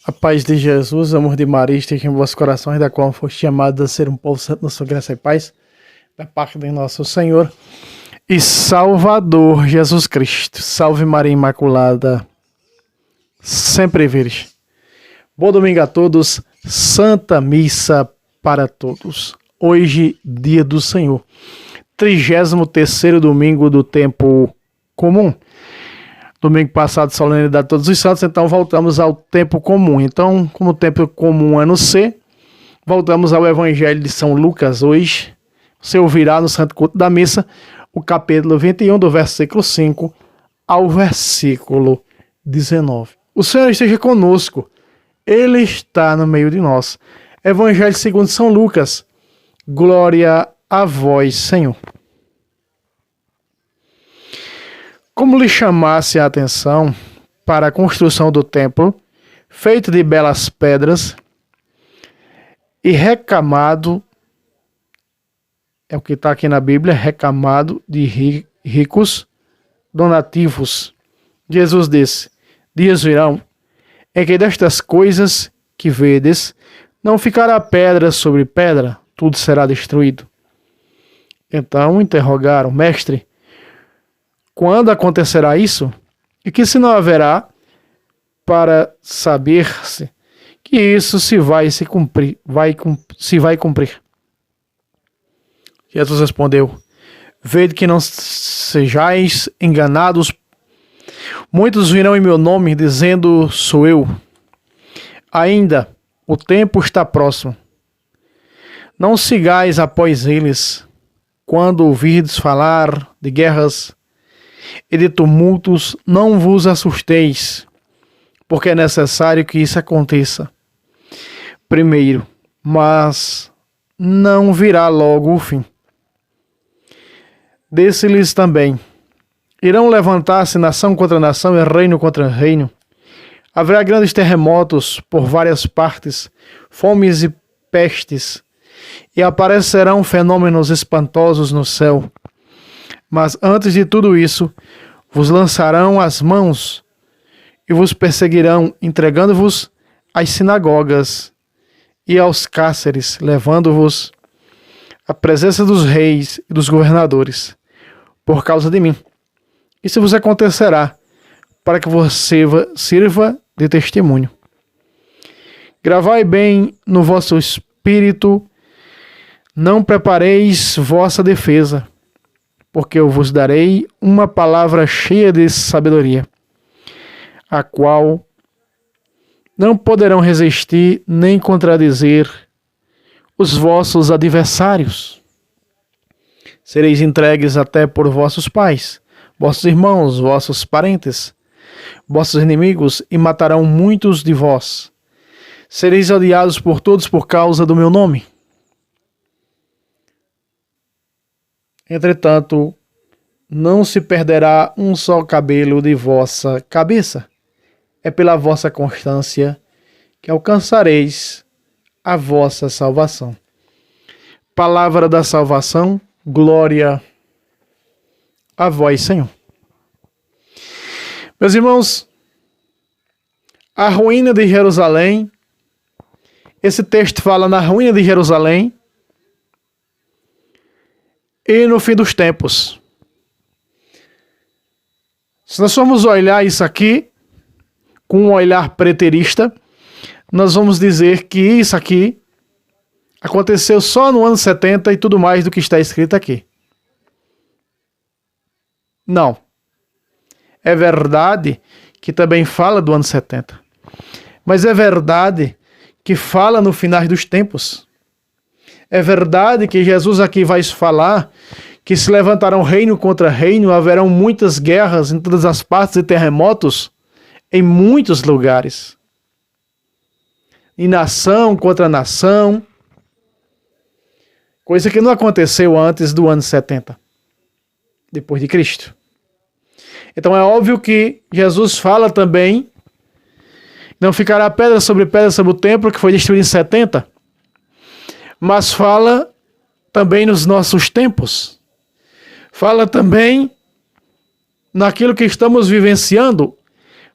A paz de Jesus, amor de Maria, esteja em vossos corações, da qual foste chamados a ser um povo santo na sua graça e paz, da parte de nosso Senhor e Salvador Jesus Cristo. Salve Maria Imaculada, sempre virgem. Bom domingo a todos, Santa Missa para todos. Hoje, dia do Senhor, 33º domingo do tempo comum. Domingo passado, solenidade de Todos os Santos, então voltamos ao tempo comum. Então, como o tempo comum é no C, voltamos ao Evangelho de São Lucas hoje. Você ouvirá no Santo Culto da Missa o capítulo 21, do versículo 5 ao versículo 19. O Senhor esteja conosco, Ele está no meio de nós. Evangelho segundo São Lucas, glória a vós, Senhor. Como lhe chamasse a atenção para a construção do templo, feito de belas pedras e recamado, é o que está aqui na Bíblia, recamado de ricos donativos. Jesus disse: dias virão em que destas coisas que vedes não ficará pedra sobre pedra, tudo será destruído. Então interrogaram: mestre, quando acontecerá isso? E que sinal haverá para saber-se que isso se vai cumprir? Jesus respondeu: vede que não sejais enganados. Muitos virão em meu nome, dizendo: sou eu. Ainda o tempo está próximo. Não sigais após eles. Quando ouvirdes falar de guerras e de tumultos, não vos assusteis, porque é necessário que isso aconteça primeiro, mas não virá logo o fim. Disse-lhes também: irão levantar-se nação contra nação e reino contra reino. Haverá grandes terremotos por várias partes, fomes e pestes, e aparecerão fenômenos espantosos no céu. Mas antes de tudo isso, vos lançarão as mãos e vos perseguirão, entregando-vos às sinagogas e aos cárceres, levando-vos à presença dos reis e dos governadores, por causa de mim. Isso vos acontecerá, para que vos sirva de testemunho. Gravai bem no vosso espírito, não prepareis vossa defesa, porque eu vos darei uma palavra cheia de sabedoria, a qual não poderão resistir nem contradizer os vossos adversários. Sereis entregues até por vossos pais, vossos irmãos, vossos parentes, vossos inimigos, e matarão muitos de vós. Sereis odiados por todos por causa do meu nome. Entretanto, não se perderá um só cabelo de vossa cabeça. É pela vossa constância que alcançareis a vossa salvação. Palavra da salvação, glória a vós, Senhor. Meus irmãos, a ruína de Jerusalém, esse texto fala na ruína de Jerusalém, e no fim dos tempos. Se nós formos olhar isso aqui com um olhar preterista, nós vamos dizer que isso aqui aconteceu só no ano 70 e tudo mais do que está escrito aqui. Não. É verdade que também fala do ano 70. Mas é verdade que fala no final dos tempos. É verdade que Jesus aqui vai falar que se levantarão reino contra reino, haverão muitas guerras em todas as partes e terremotos em muitos lugares. E nação contra nação. Coisa que não aconteceu antes do ano 70, depois de Cristo. Então é óbvio que Jesus fala também: não ficará pedra sobre o templo que foi destruído em 70. Mas fala também nos nossos tempos. Fala também naquilo que estamos vivenciando.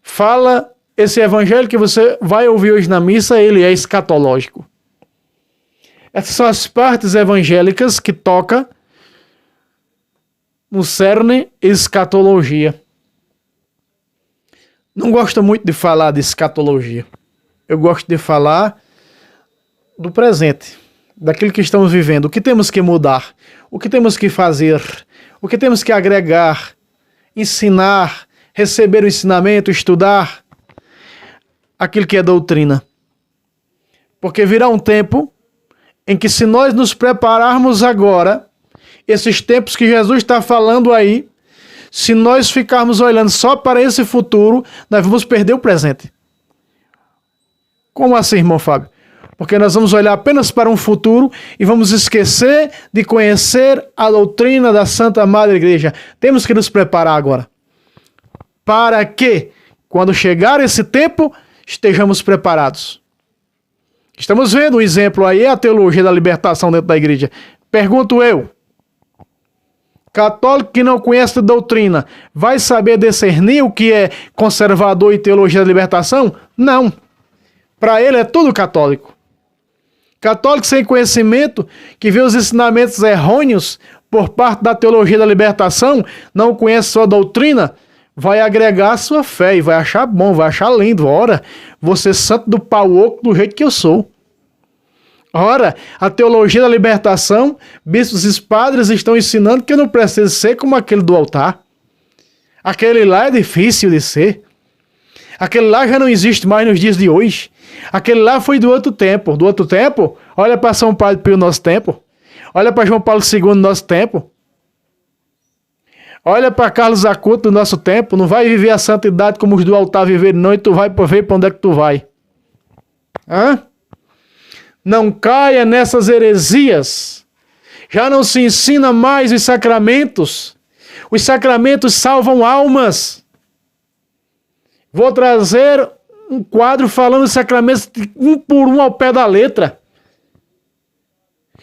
Fala esse evangelho que você vai ouvir hoje na missa, ele é escatológico. Essas são as partes evangélicas que tocam no cerne escatologia. Não gosto muito de falar de escatologia. Eu gosto de falar do presente, daquilo que estamos vivendo, o que temos que mudar, o que temos que fazer, o que temos que agregar, ensinar, receber o ensinamento, estudar aquilo que é doutrina. Porque virá um tempo em que, se nós nos prepararmos agora, esses tempos que Jesus está falando aí, se nós ficarmos olhando só para esse futuro, nós vamos perder o presente. Como assim, irmão Fábio? Porque nós vamos olhar apenas para um futuro e vamos esquecer de conhecer a doutrina da Santa Madre Igreja. Temos que nos preparar agora, para que, quando chegar esse tempo, estejamos preparados. Estamos vendo um exemplo aí, a teologia da libertação dentro da igreja. Pergunto eu, católico que não conhece a doutrina, vai saber discernir o que é conservador e teologia da libertação? Não. Para ele é tudo católico. Católico sem conhecimento, que vê os ensinamentos errôneos por parte da teologia da libertação, não conhece sua doutrina, vai agregar a sua fé e vai achar bom, vai achar lindo. Ora, vou ser santo do pau oco do jeito que eu sou. Ora, a teologia da libertação, bispos e padres estão ensinando que eu não preciso ser como aquele do altar. Aquele lá é difícil de ser. Aquele lá já não existe mais nos dias de hoje. Aquele lá foi do outro tempo. Do outro tempo, olha para São Padre Pio no nosso tempo. Olha para João Paulo II no nosso tempo. Olha para Carlos Acuto no nosso tempo. Não vai viver a santidade como os do altar viveram, não, e tu vai ver para onde é que tu vai. Hã? Não caia nessas heresias. Já não se ensina mais os sacramentos. Os sacramentos salvam almas. Vou trazer um quadro falando dos sacramentos um por um ao pé da letra.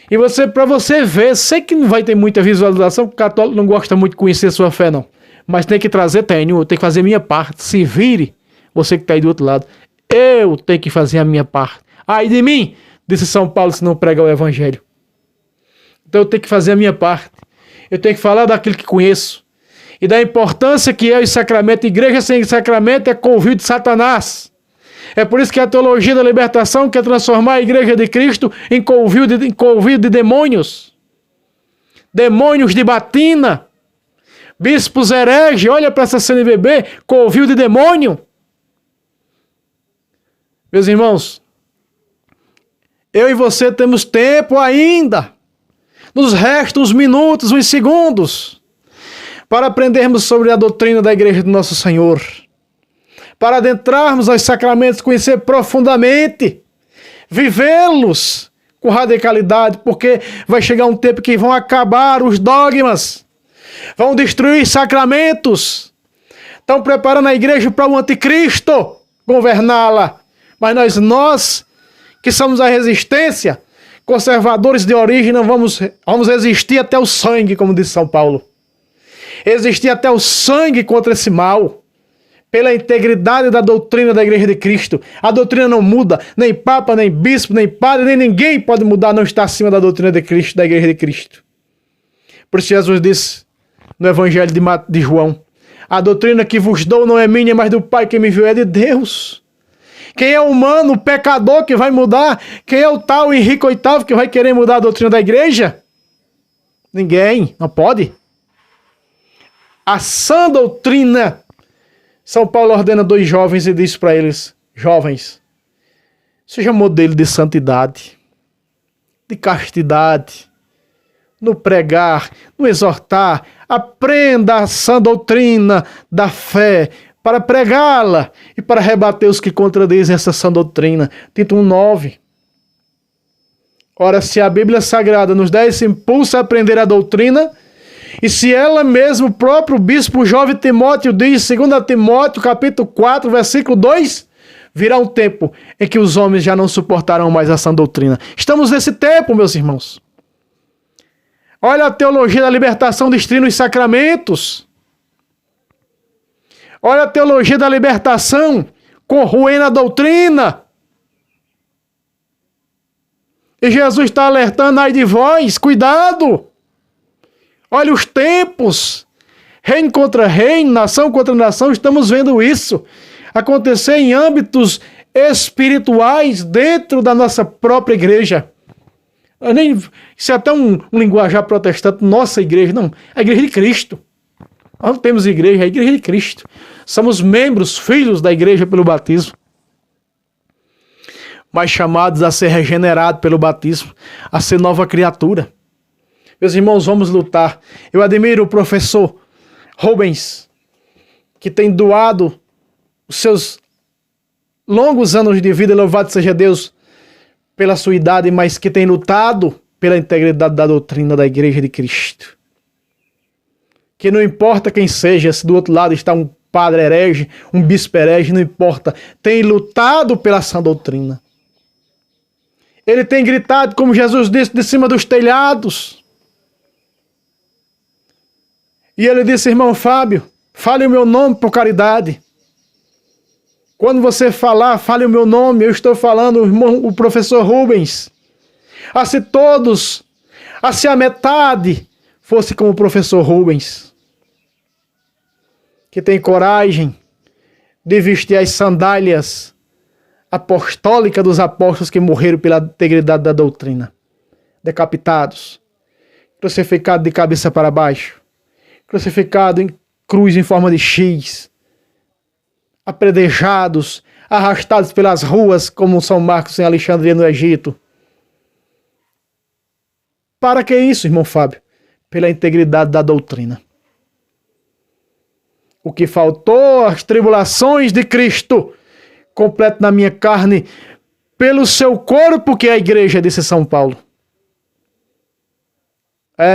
E para você ver, sei que não vai ter muita visualização, porque o católico não gosta muito de conhecer sua fé, não. Mas tem que trazer, eu tenho que fazer a minha parte. Se vire, você que está aí do outro lado. Eu tenho que fazer a minha parte. Ai de mim, disse São Paulo, se não pregar o evangelho. Então eu tenho que fazer a minha parte. Eu tenho que falar daquilo que conheço. E da importância que é o sacramento. Igreja sem sacramento é covil de Satanás. É por isso que a teologia da libertação quer transformar a igreja de Cristo em covil de demônios. Demônios de batina. Bispos hereges, olha para essa CNBB, covil de demônio. Meus irmãos, eu e você temos tempo ainda. Nos restam uns minutos, uns segundos, para aprendermos sobre a doutrina da Igreja do Nosso Senhor. Para adentrarmos aos sacramentos, conhecer profundamente, vivê-los com radicalidade, porque vai chegar um tempo que vão acabar os dogmas, vão destruir sacramentos, estão preparando a igreja para o anticristo governá-la. Mas nós que somos a resistência, conservadores de origem, não vamos resistir até o sangue, como disse São Paulo. Resistir até o sangue contra esse mal, pela integridade da doutrina da Igreja de Cristo. A doutrina não muda, nem papa, nem bispo, nem padre, nem ninguém pode mudar, não está acima da doutrina de Cristo, da Igreja de Cristo. Por isso Jesus disse no Evangelho de João: a doutrina que vos dou não é minha, mas do Pai que me enviou, é de Deus. Quem é o humano, o pecador que vai mudar? Quem é o tal Henrique VIII que vai querer mudar a doutrina da igreja? Ninguém, não pode. A sã doutrina. São Paulo ordena 2 jovens e diz para eles: jovens, seja modelo de santidade, de castidade, no pregar, no exortar, aprenda a sã doutrina da fé, para pregá-la e para rebater os que contradizem essa sã doutrina. Tito 1:9. Ora, se a Bíblia Sagrada nos dá esse impulso a aprender a doutrina, e se ela mesmo, o próprio bispo jovem Timóteo diz, 2 Timóteo, capítulo 4, versículo 2, virá um tempo em que os homens já não suportarão mais a sã doutrina. Estamos nesse tempo, meus irmãos. Olha a teologia da libertação destruindo os sacramentos. Olha a teologia da libertação corroendo a doutrina. E Jesus está alertando aí de vós, cuidado. Olha os tempos. Reino contra reino, nação contra nação, estamos vendo isso acontecer em âmbitos espirituais dentro da nossa própria igreja. Isso é até um linguajar protestante, nossa igreja, não, a igreja de Cristo. Nós não temos igreja, é a igreja de Cristo. Somos membros, filhos da igreja pelo batismo. Mas chamados a ser regenerados pelo batismo, a ser nova criatura. Meus irmãos, vamos lutar. Eu admiro o professor Rubens, que tem doado os seus longos anos de vida, louvado seja Deus pela sua idade, mas que tem lutado pela integridade da doutrina da Igreja de Cristo. Que não importa quem seja, se do outro lado está um padre herege, um bispo herege, não importa, tem lutado pela sã doutrina. Ele tem gritado, como Jesus disse, de cima dos telhados. E ele disse, irmão Fábio, fale o meu nome por caridade. Quando você falar, fale o meu nome. Eu estou falando, o professor Rubens. Se todos, se a metade fosse como o professor Rubens, que tem coragem de vestir as sandálias apostólicas dos apóstolos que morreram pela integridade da doutrina. Decapitados, crucificados de cabeça para baixo, crucificado em cruz em forma de X, apedrejados, arrastados pelas ruas como São Marcos em Alexandria no Egito. Para que isso, irmão Fábio? Pela integridade da doutrina. O que faltou, as tribulações de Cristo, completo na minha carne, pelo seu corpo, que é a igreja, disse São Paulo.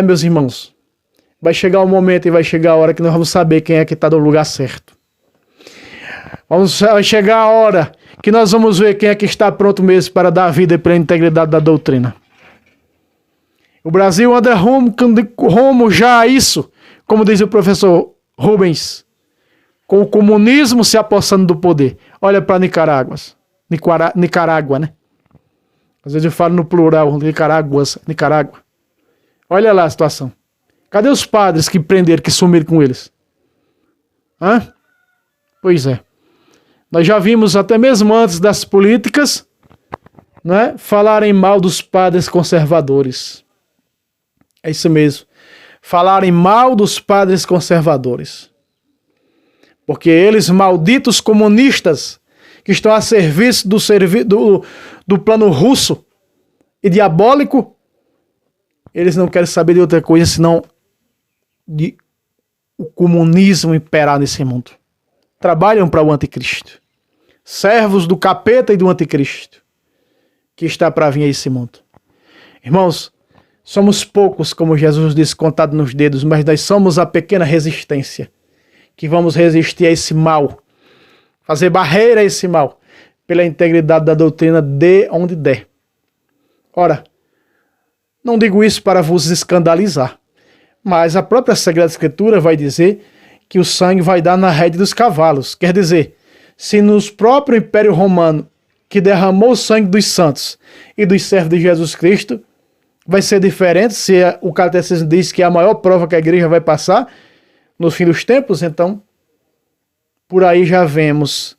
Meus irmãos, vai chegar o momento e vai chegar a hora que nós vamos saber quem é que está no lugar certo. Vai chegar a hora que nós vamos ver quem é que está pronto mesmo para dar vida pela integridade da doutrina. O Brasil anda rumo já a isso, como diz o professor Rubens, com o comunismo se apossando do poder. Olha para Nicarágua, né? Às vezes eu falo no plural, Nicarágua. Olha lá a situação. Cadê os padres que prenderam, que sumiram com eles? Pois é. Nós já vimos até mesmo antes das políticas, né, falarem mal dos padres conservadores. É isso mesmo. Falarem mal dos padres conservadores. Porque eles, malditos comunistas, que estão a serviço do plano russo e diabólico, eles não querem saber de outra coisa senão de o comunismo imperar nesse mundo. Trabalham para o anticristo. Servos do capeta e do anticristo, que está para vir a esse mundo. Irmãos, somos poucos, como Jesus disse, contados nos dedos, mas nós somos a pequena resistência, que vamos resistir a esse mal, fazer barreira a esse mal, pela integridade da doutrina de onde der. Ora, não digo isso para vos escandalizar, mas a própria Sagrada Escritura vai dizer que o sangue vai dar na rede dos cavalos. Quer dizer, se nos próprio Império Romano, que derramou o sangue dos santos e dos servos de Jesus Cristo, vai ser diferente se o catecismo diz que é a maior prova que a igreja vai passar no fim dos tempos, então por aí já vemos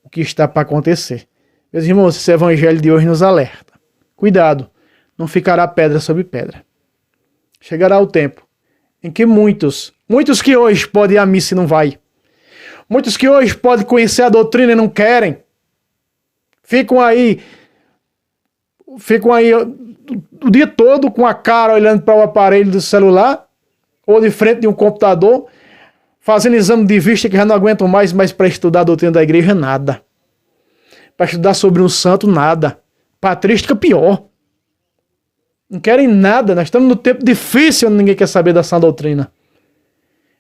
o que está para acontecer. Meus irmãos, esse evangelho de hoje nos alerta. Cuidado, não ficará pedra sobre pedra. Chegará o tempo em que muitos que hoje podem ir à missa e não vai, muitos que hoje podem conhecer a doutrina e não querem, ficam aí o dia todo com a cara olhando para o aparelho do celular ou de frente de um computador, fazendo exame de vista que já não aguentam mais, mas para estudar a doutrina da igreja, nada. Para estudar sobre um santo, nada. Patrística, pior. Não querem nada. Nós estamos no tempo difícil onde ninguém quer saber da sã doutrina.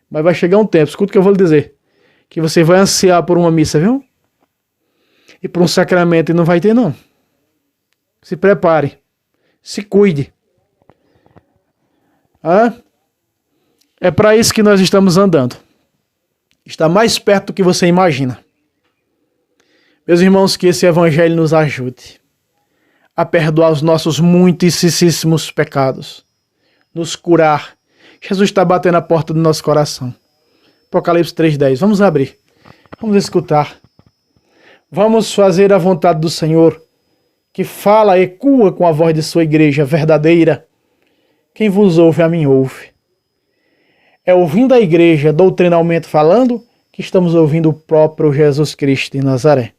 Mas vai chegar um tempo, escuta o que eu vou lhe dizer, que você vai ansiar por uma missa, viu? E por um sacramento, e não vai ter, não. Se prepare. Se cuide. É para isso que nós estamos andando. Está mais perto do que você imagina. Meus irmãos, que esse evangelho nos ajude a perdoar os nossos muitíssimos pecados, nos curar. Jesus está batendo a porta do nosso coração. Apocalipse 3:10. Vamos abrir. Vamos escutar. Vamos fazer a vontade do Senhor, que fala, ecoa com a voz de sua igreja verdadeira. Quem vos ouve, a mim ouve. É ouvindo a igreja doutrinalmente falando que estamos ouvindo o próprio Jesus Cristo de Nazaré.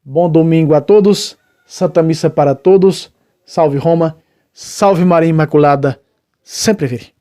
Bom domingo a todos, Santa Missa para todos, salve Roma, salve Maria Imaculada, sempre virem.